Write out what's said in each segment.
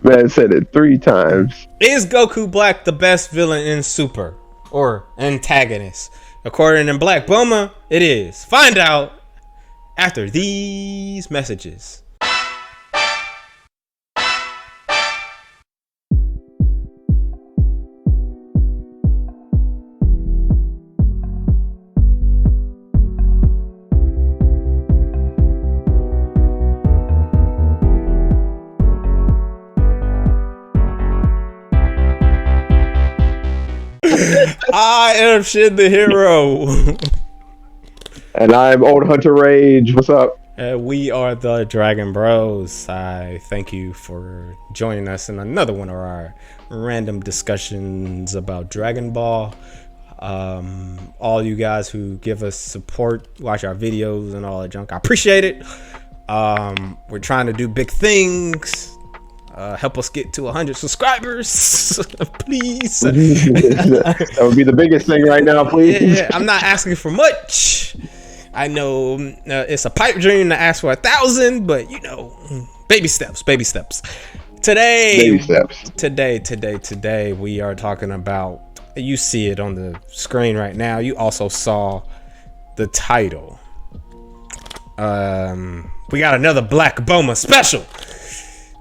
Man said it 3 times. Is Goku Black the best villain in Super or antagonist? According to Blvck Bluma, it is. Find out after these messages. I am Shin the hero. And I'm Old Hunter Rage. What's up? We are the DragonBroz. I thank you for joining us in another one of our random discussions about Dragon Ball. All you guys who give us support, watch our videos and all that junk, I appreciate it. We're trying to do big things. Help us get to 100 subscribers, please. That would be the biggest thing right now, please. Yeah, I'm not asking for much. I know it's a pipe dream to ask for 1,000, but you know, baby steps. Today, we are talking about. You see it on the screen right now. You also saw the title. We got another Blvck Bluma special.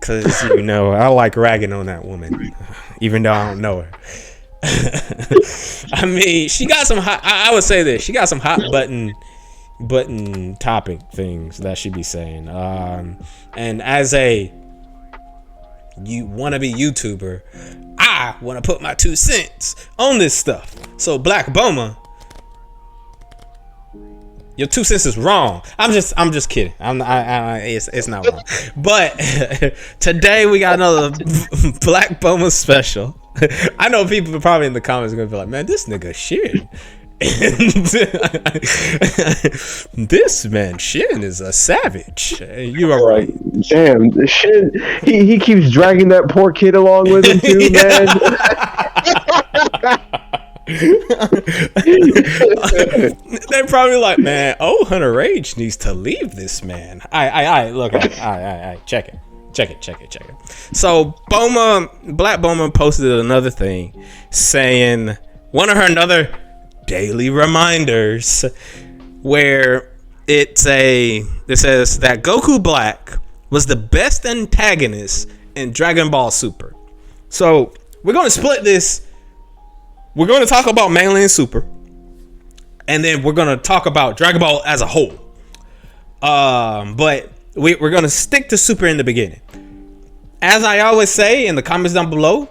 Cause you know I like ragging on that woman, even though I don't know her. I mean, she got some hot. I would say this: she got some hot button topic things that she be saying. And as a wannabe YouTuber, I want to put my 2 cents on this stuff. So Blvck Bluma, your 2 cents is wrong. I'm just kidding. It's not wrong. But today we got another Blvck Bluma special. I know people probably in the comments are gonna be like, "Man, this nigga Shin." This man Shin is a savage. You are right. Damn, Shin. He keeps dragging that poor kid along with him too, man. They're probably like, man, Old Hunter Rage needs to leave this man. Look, check it. So Blvck Bluma posted another thing saying one of her another daily reminders where it says that Goku Black was the best antagonist in Dragon Ball Super. So we're going to split this. We're going to talk about mainly in Super, and then we're going to talk about Dragon Ball as a whole. But we're going to stick to Super in the beginning. As I always say in the comments down below,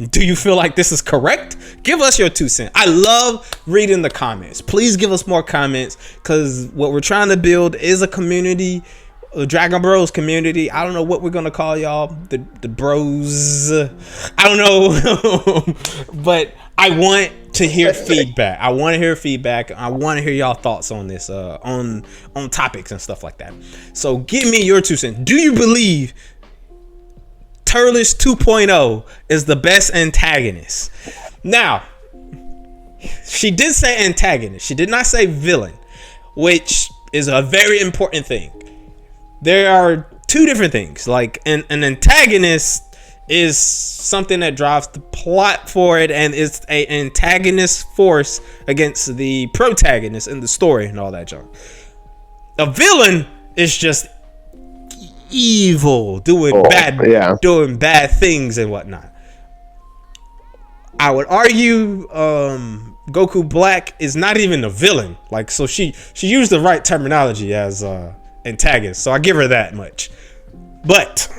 do you feel like this is correct? Give us your 2 cents. I love reading the comments. Please give us more comments, because what we're trying to build is a community, a DragonBroz community. I don't know what we're gonna call y'all, the bros. I don't know, but I want to hear feedback. I want to hear y'all thoughts on this, on topics and stuff like that. So give me your 2 cents. Do you believe Turles 2.0 is the best antagonist? Now, she did say antagonist. She did not say villain, which is a very important thing. There are 2 different things. Like an antagonist is something that drives the plot forward and is an antagonist force against the protagonist in the story and all that junk. A villain is just evil, doing bad things and whatnot. I would argue Goku Black is not even a villain. Like, so she used the right terminology as antagonist, so I give her that much. But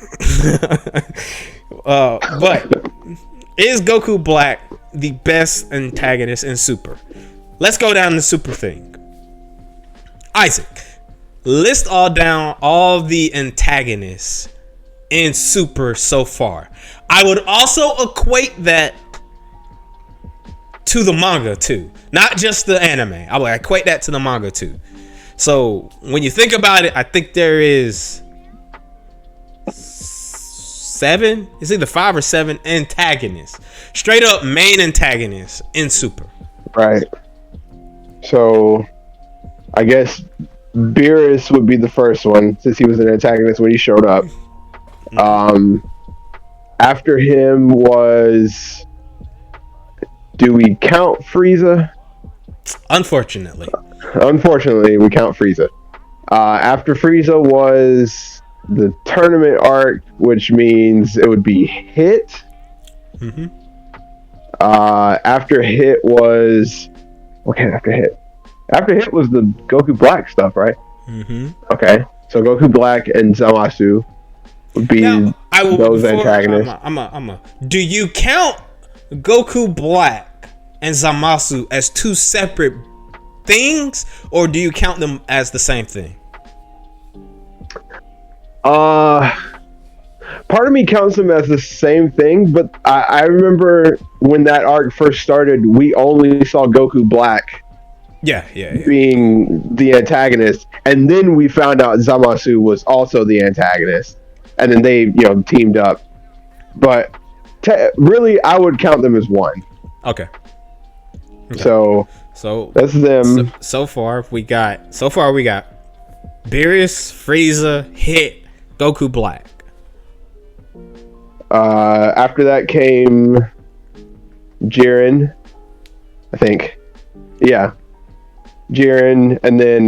is Goku Black the best antagonist in Super? Let's go down the Super thing. Isaac, list all the antagonists in Super so far. I would also equate that to the manga too, not just the anime. I would equate that to the manga too. So when you think about it, I think there is 7. It's either 5 or 7 antagonists, straight up main antagonists in Super. Right. So I guess Beerus would be the first one, since he was an antagonist when he showed up. After him was. Do we count Frieza? Unfortunately. Unfortunately, we count Frieza. After Frieza was the tournament arc, which means it would be Hit. Mm-hmm. After Hit was... Okay, after Hit. After Hit was the Goku Black stuff, right? Mm-hmm. Okay, so Goku Black and Zamasu would be those antagonists. Do you count Goku Black and Zamasu as two separate things, or do you count them as the same thing? Part of me counts them as the same thing, but I remember when that arc first started, we only saw Goku Black being the antagonist, and then we found out Zamasu was also the antagonist, and then they teamed up. But really, I would count them as one. Okay. So that's them. So far we got Beerus, Frieza, Hit, Goku Black. After that came Jiren, I think. Yeah. Jiren, and then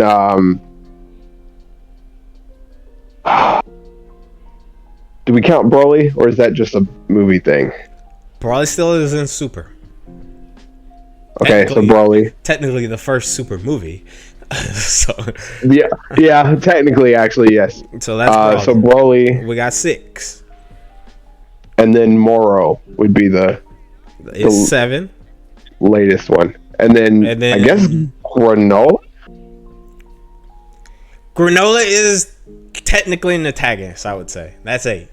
do we count Broly, or is that just a movie thing? Broly still is in Super. Okay, so Broly. Technically the first Super movie. So yeah, technically, actually, yes. So that's Broly. So Broly. We got 6. And then Moro would be the 7. Latest one. And then I guess Granola? Granola is technically an antagonist, I would say. That's 8.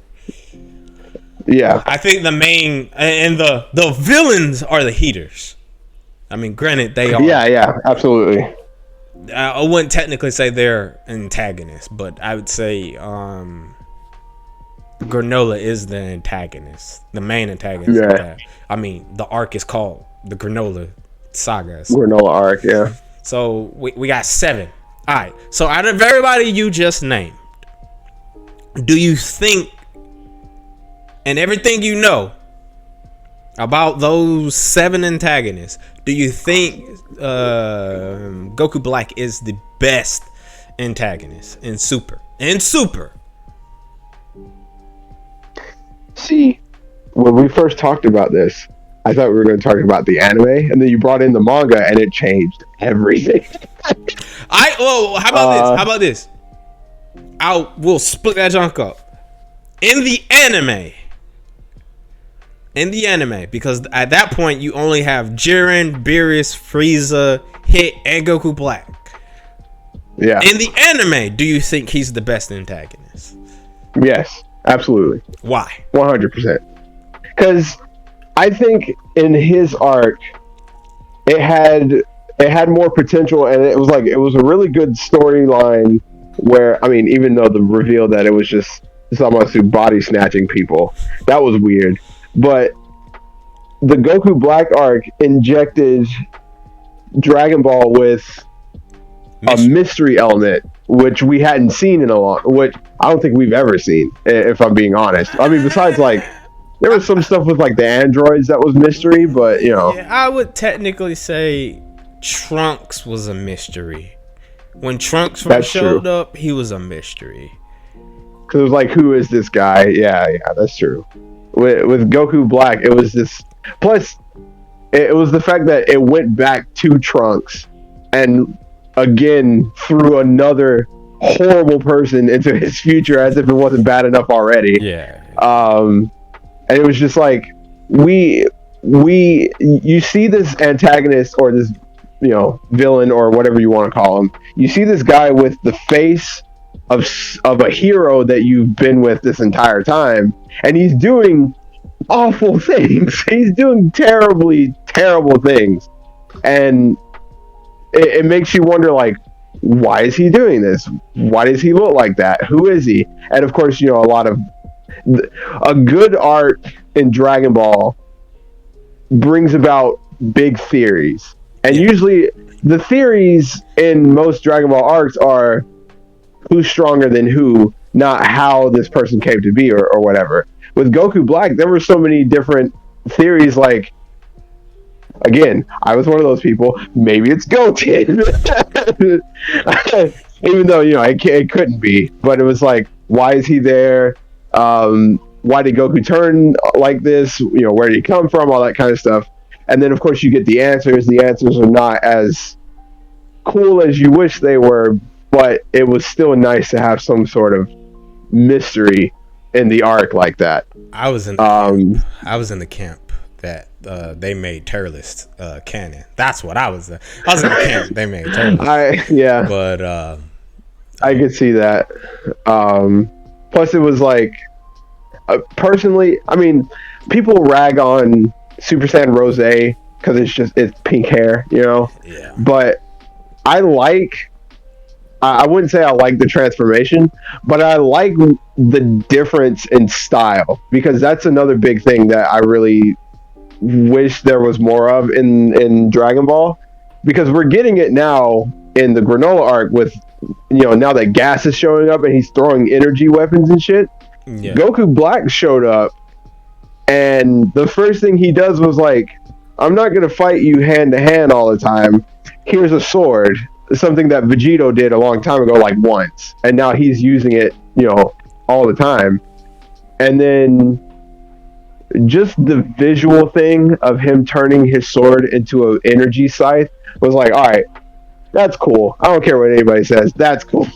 Yeah. I think the main and the villains are the heaters. I mean, granted, they are. Yeah, absolutely. I wouldn't technically say they're antagonists, but I would say Granola is the antagonist, the main antagonist. Yeah. I mean, the arc is called the Granola Saga. Granola arc, yeah. So we got 7. All right. So out of everybody you just named, do you think, and everything you know about those 7 antagonists, do you think Goku Black is the best antagonist in Super? See, when we first talked about this, I thought we were going to talk about the anime, and then you brought in the manga, and it changed everything. How about this? We'll split that junk up. In the anime, because at that point you only have Jiren, Beerus, Frieza, Hit, and Goku Black. Yeah. In the anime, do you think he's the best antagonist? Yes, absolutely. Why? 100%. Because I think in his arc, it had more potential, and it was a really good storyline. Where, I mean, even though the reveal that it was just Zamasu body snatching people, that was weird. But the Goku Black arc injected Dragon Ball with a mystery element, which we hadn't seen in a long, which I don't think we've ever seen, if I'm being honest. I mean, besides there was some stuff with the androids that was mystery, but Yeah, I would technically say Trunks was a mystery. When Trunks first showed up, he was a mystery. Because it was who is this guy? Yeah, that's true. With Goku Black, it was this. Plus, it was the fact that it went back to Trunks, and again threw another horrible person into his future, as if it wasn't bad enough already. Yeah. And it was just you see this antagonist or this villain or whatever you want to call him. You see this guy with the face of a hero that you've been with this entire time, and he's doing awful things. He's doing terrible things, and it makes you wonder, why is he doing this? Why does he look like that? Who is he? And of course, a good art in Dragon Ball brings about big theories. And usually the theories in most Dragon Ball arcs are who's stronger than who, not how this person came to be or whatever. with Goku Black, there were so many different theories. Like, again, I was one of those people. Maybe it's Goten, even though it couldn't be. But it was like, why is he there? Why did Goku turn like this? Where did he come from? All that kind of stuff. And then, of course, you get the answers. The answers are not as cool as you wish they were, but it was still nice to have some sort of mystery in the arc like that. I was in the camp that they made Terrorist canon. That's what I was. I was in the camp they made Terrorist. But I could see that. Plus, it was like, personally, I mean, people rag on Super Saiyan Rose because it's pink hair, Yeah. But I wouldn't say I like the transformation, but I like the difference in style, because that's another big thing that I really wish there was more of in Dragon Ball, because we're getting it now in the Granola arc with, now that Gas is showing up and he's throwing energy weapons and shit. Yeah. Goku Black showed up, and the first thing he does was like, I'm not going to fight you hand to hand all the time. Here's a sword. Something that Vegito did a long time ago, like once. And now he's using it, all the time. And then just the visual thing of him turning his sword into an energy scythe was like, all right, that's cool. I don't care what anybody says. That's cool.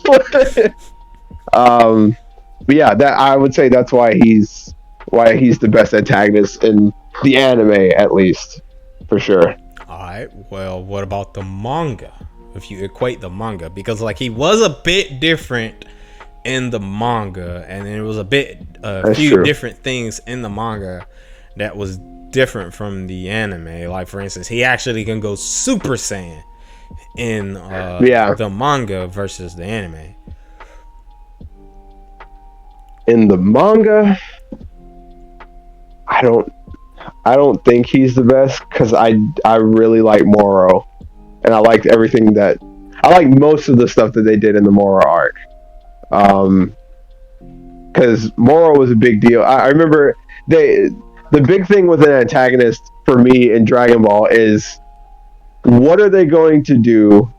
But yeah, that I would say that's why he's the best antagonist in the anime, at least, for sure. All right. Well, what about the manga? If you equate the manga, because like he was a bit different in the manga, and there was a few different things in the manga that was different from the anime. Like, for instance, he actually can go Super Saiyan in the manga versus the anime. In the manga, I don't think he's the best, because I really like Moro, and I liked everything I like most of the stuff that they did in the Moro arc, because Moro was a big deal. I remember the big thing with an antagonist for me in Dragon Ball is, what are they going to do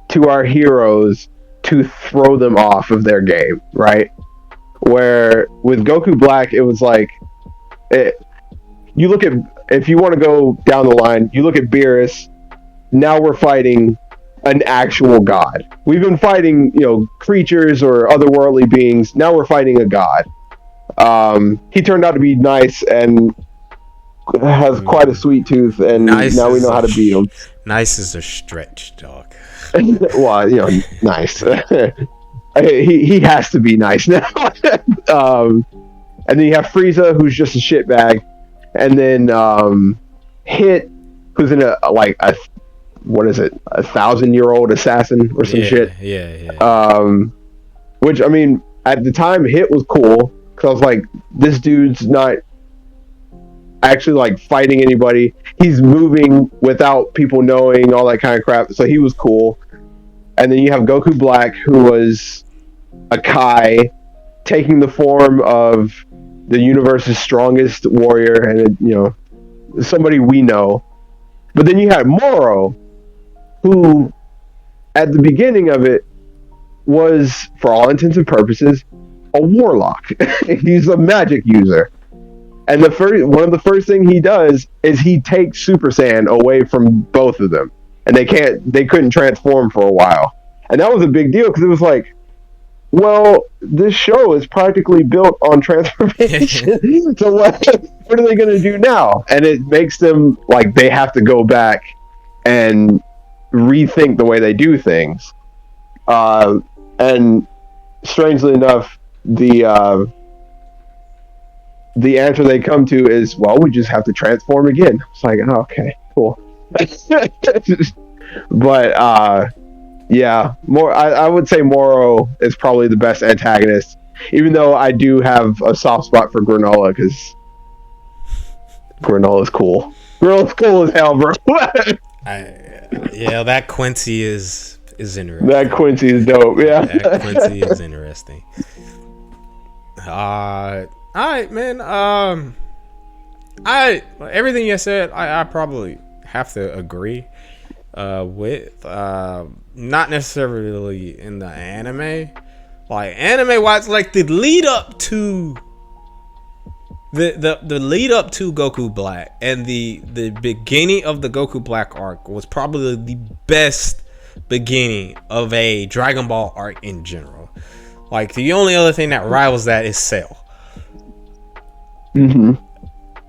to our heroes to throw them off of their game, right? Where with Goku Black, it was like, you look at, if you want to go down the line, you look at Beerus. Now we're fighting an actual god. We've been fighting, creatures or otherworldly beings. Now we're fighting a god. He turned out to be nice and has quite a sweet tooth, and now we know how to beat him. Nice is a stretch, dog. Well, nice. He has to be nice now. And then you have Frieza, who's just a shitbag, and then Hit, who's in a 1,000-year-old assassin or some shit. Yeah. Which, I mean, at the time, Hit was cool, because I was like, this dude's not actually like fighting anybody. He's moving without people knowing, all that kind of crap. So he was cool. And then you have Goku Black, who was a Kai, taking the form of the universe's strongest warrior, and somebody we know. But then you had Moro, who at the beginning of it was, for all intents and purposes, a warlock. He's a magic user. And one of the first thing he does is he takes Super Saiyan away from both of them, and they couldn't transform for a while. And that was a big deal, because it was like, well, this show is practically built on transformation. So what are they going to do now? And it makes them like they have to go back and rethink the way they do things. And strangely enough, the answer they come to is, well, we just have to transform again. It's like, oh, okay, cool. But yeah, I would say Moro is probably the best antagonist, even though I do have a soft spot for Granola, because Granola's cool. Granola's cool as hell, bro. Yeah, that Quincy is interesting. That Quincy is dope, yeah. That Quincy is interesting. All right, man. Everything you said, I probably have to agree with. Not necessarily in the anime. Like anime wise, like the lead up to the lead up to Goku Black and the beginning of the Goku Black arc was probably the best beginning of a Dragon Ball arc in general. Like the only other thing that rivals that is Cell. Mm-hmm.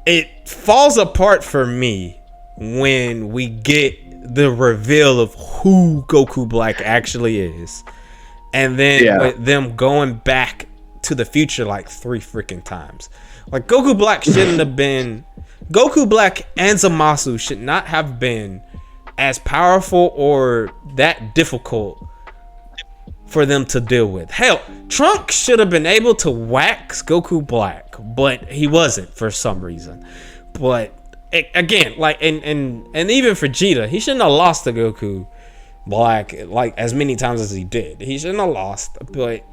It falls apart for me when we get the reveal of who Goku Black actually is, and then with them going back to the future like 3 freaking times. Like Goku Black shouldn't have been. Goku Black and Zamasu should not have been as powerful or that difficult for them to deal with. Hell, Trunks should have been able to wax Goku Black, but he wasn't for some reason. But again, like and even Vegeta, he shouldn't have lost to Goku Black like as many times as he did. He shouldn't have lost, but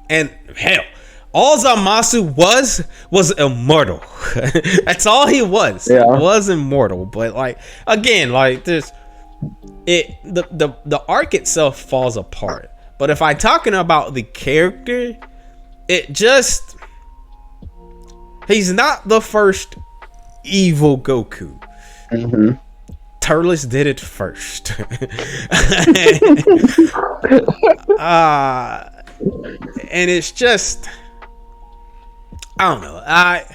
and hell, all Zamasu was immortal. That's all he was. Yeah. He was immortal. But like again, like there's the arc itself falls apart. But if I'm talking about the character, it just he's not the first evil Goku. Mm-hmm. Turles did it first. And it's just I don't know. I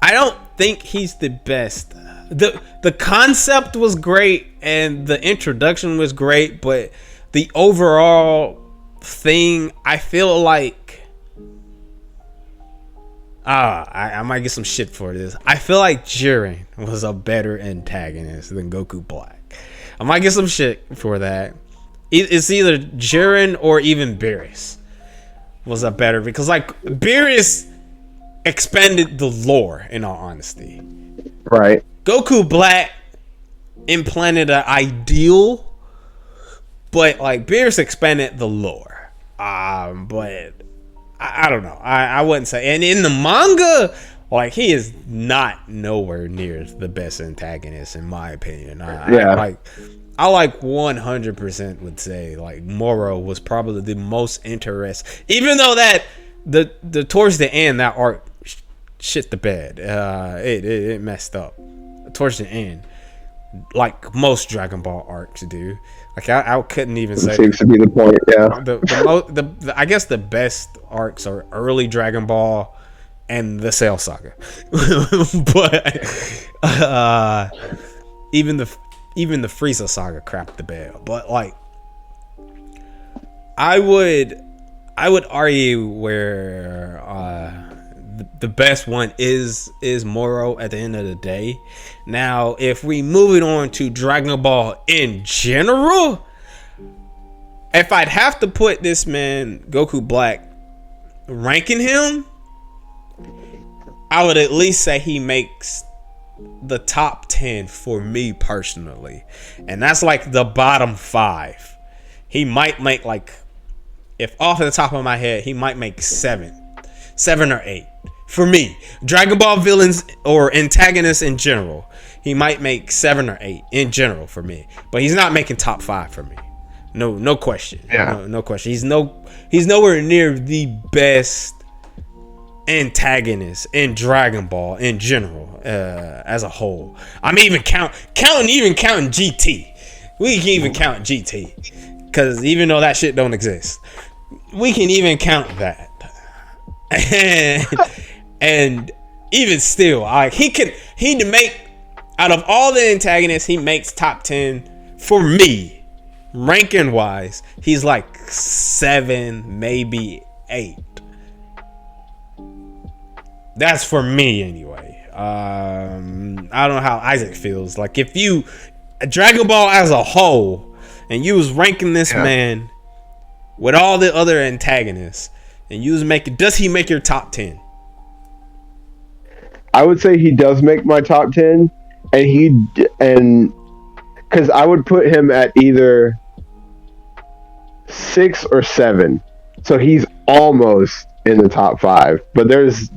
don't think he's the best. The concept was great and the introduction was great, but the overall thing, I feel like I might get some shit for this. I feel like Jiren was a better antagonist than Goku Black. I might get some shit for that. It's either Jiren or even Beerus was a better, because like Beerus expanded the lore, in all honesty. Right. Goku Black implanted an ideal, but like Beerus expanded the lore. But I don't know. I wouldn't say. And in the manga, like he is not nowhere near the best antagonist in my opinion. I like 100% would say like Moro was probably the most interesting, even though that the towards the end that arc shit the bed. It messed up towards the end, like most Dragon Ball arcs do. Like I couldn't even say. Seems to be the point. Yeah. The I guess the best arcs are early Dragon Ball and the Cell Saga, but even the Frieza Saga crapped the bed. But like I would argue where the best one is Moro at the end of the day. Now, if we move it on to Dragon Ball in general, if I'd have to put this man Goku Black, ranking him, I would at least say he makes the top 10 for me personally, and that's like the bottom 5. He might make like, if off the top of my head, he might make 7 or 8 for me. Dragon Ball villains or antagonists in general, he might make 7 or 8 in general for me, but he's not making top 5 for me. No question. Yeah. No question. He's nowhere near the best antagonist in Dragon Ball in general, as a whole. I'm even counting GT. We can even count GT, because even though that shit don't exist, we can even count that. And even still, like he make, out of all the antagonists, he makes top 10 for me, ranking wise. He's like 7, maybe 8. That's for me anyway. I don't know how Isaac feels. Like if you Dragon Ball as a whole, and you was ranking this man with all the other antagonists, and you was making, does he make your top 10? I would say he does make my top 10, and because I would put him at either 6 or 7, so he's almost in the top 5. But there's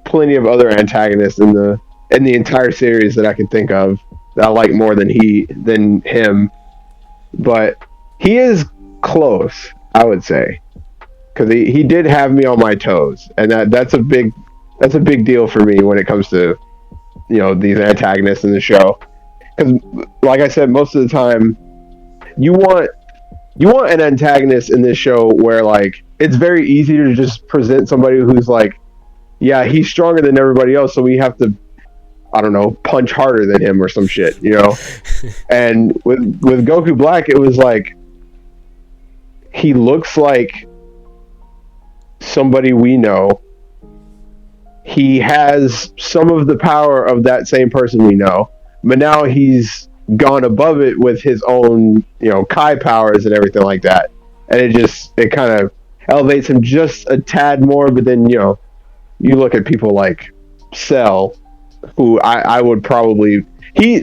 plenty of other antagonists in the entire series that I can think of that I like more than him. But he is close, I would say, because he did have me on my toes, and that's a big deal for me when it comes to these antagonists in the show. Because, like I said, most of the time, you want an antagonist in this show where like it's very easy to just present somebody who's like, yeah, he's stronger than everybody else, so we have to, I don't know, punch harder than him or some shit, And with Goku Black, it was like he looks like somebody we know. He has some of the power of that same person we know, but now he's gone above it with his own, Kai powers and everything like that. And it kind of elevates him just a tad more, but then, you look at people like Cell, who I would probably...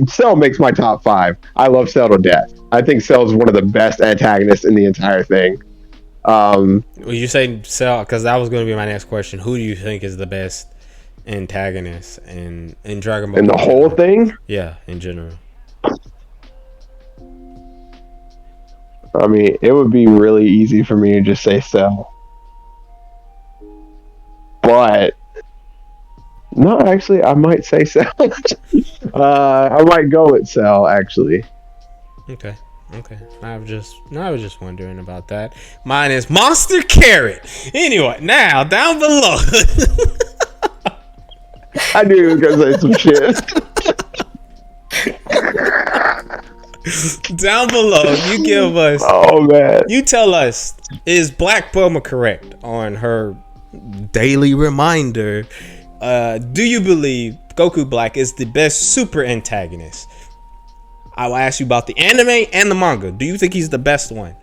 Cell makes my top 5. I love Cell to death. I think Cell is one of the best antagonists in the entire thing. Well, you say Cell, because that was going to be my next question. Who do you think is the best antagonist in Dragon Ball? In the whole thing? Yeah, in general. I mean, it would be really easy for me to just say Cell. But no, actually, I might say Cell. I might go with Cell, actually. Okay. I was just wondering about that. Mine is Monster Carrot. Anyway, now down below. I knew you were gonna say some shit. Down below, you give us. Oh man! You tell us, is Blvck Bluma correct on her daily reminder? Do you believe Goku Black is the best super antagonist? I will ask you about the anime and the manga. Do you think he's the best one?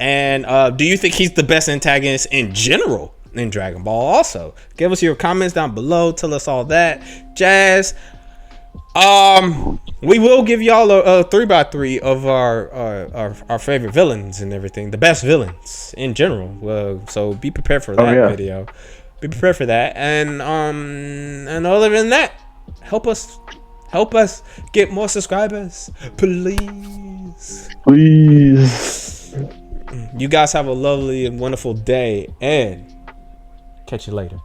And do you think he's the best antagonist in general in Dragon Ball? Also, give us your comments down below. Tell us all that jazz. We will give y'all a 3x3 of our favorite villains and everything, the best villains in general. So be prepared for that video. Be prepared for that, and other than that, help us get more subscribers, please. You guys have a lovely and wonderful day, and catch you later.